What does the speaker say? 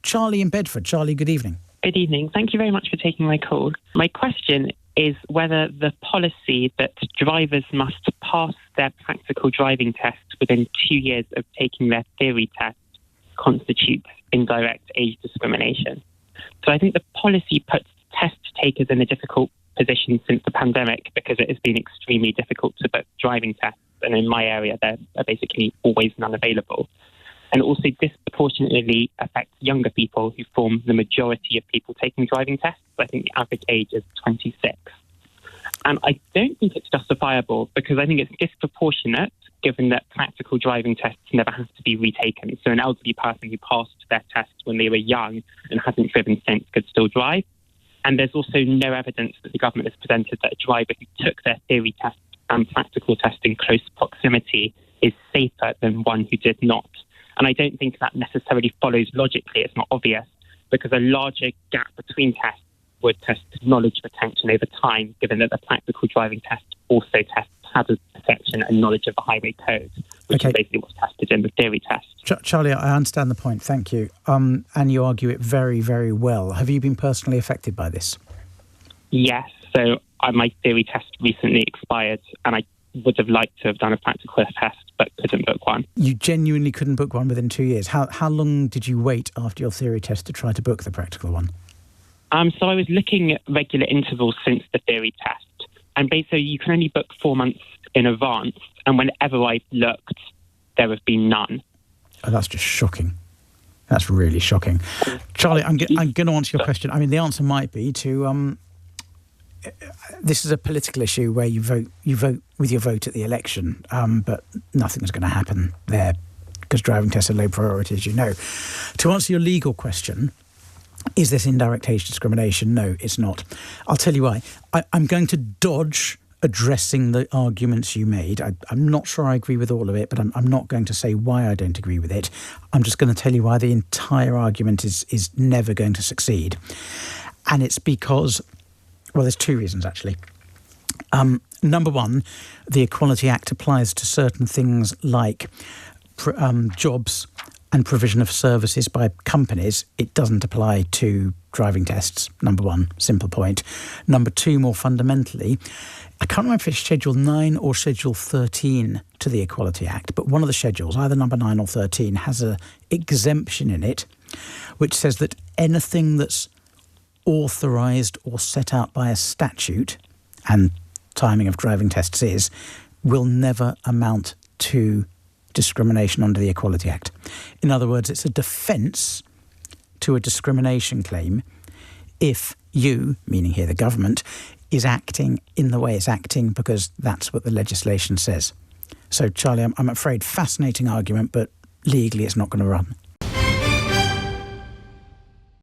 Charlie in Bedford. Charlie, good evening. Good evening. Thank you very much for taking my call. My question is whether the policy that drivers must pass their practical driving test within 2 years of taking their theory test constitutes indirect age discrimination. So I think the policy puts test takers in a difficult position since the pandemic because it has been extremely difficult to book driving tests. And in my area, there are basically always none available. And also disproportionately affects younger people who form the majority of people taking driving tests. I think the average age is 26. And I don't think it's justifiable because I think it's disproportionate given that practical driving tests never have to be retaken. So an elderly person who passed their test when they were young and hasn't driven since could still drive. And there's also no evidence that the government has presented that a driver who took their theory test and practical test in close proximity is safer than one who did not. And I don't think that necessarily follows logically. It's not obvious because a larger gap between tests would test knowledge retention over time, given that the practical driving test also tests hazard perception and knowledge of the highway code, which is basically what's tested in the theory test. Charlie, I understand the point. Thank you. And you argue it very, very well. Have you been personally affected by this? Yes. So my theory test recently expired and I would have liked to have done a practical test but couldn't book one. You genuinely couldn't book one within 2 years. How long did you wait after your theory test to try to book the practical one? So I was looking at regular intervals since the theory test. And basically you can only book 4 months in advance. And whenever I've looked, there have been none. Oh, that's just shocking. That's really shocking. Charlie, I'm going to answer your question. I mean, the answer might be to... this is a political issue where you vote with your vote at the election, but nothing's going to happen there because driving tests are low priority, as you know. To answer your legal question, is this indirect age discrimination? No, it's not. I'll tell you why. I'm going to dodge addressing the arguments you made. I'm not sure I agree with all of it, but I'm not going to say why I don't agree with it. I'm just going to tell you why the entire argument is never going to succeed. And it's because... Well, there's two reasons, actually. Number one, the Equality Act applies to certain things like jobs and provision of services by companies. It doesn't apply to driving tests, number one, simple point. Number two, more fundamentally, I can't remember if it's Schedule 9 or Schedule 13 to the Equality Act, but one of the schedules, either number 9 or 13, has an exemption in it which says that anything that's authorised or set out by a statute, and timing of driving tests will never amount to discrimination under the Equality Act. In other words, it's a defence to a discrimination claim if you, meaning here the government, is acting in the way it's acting because that's what the legislation says. So, Charlie, I'm afraid fascinating argument, but legally it's not going to run.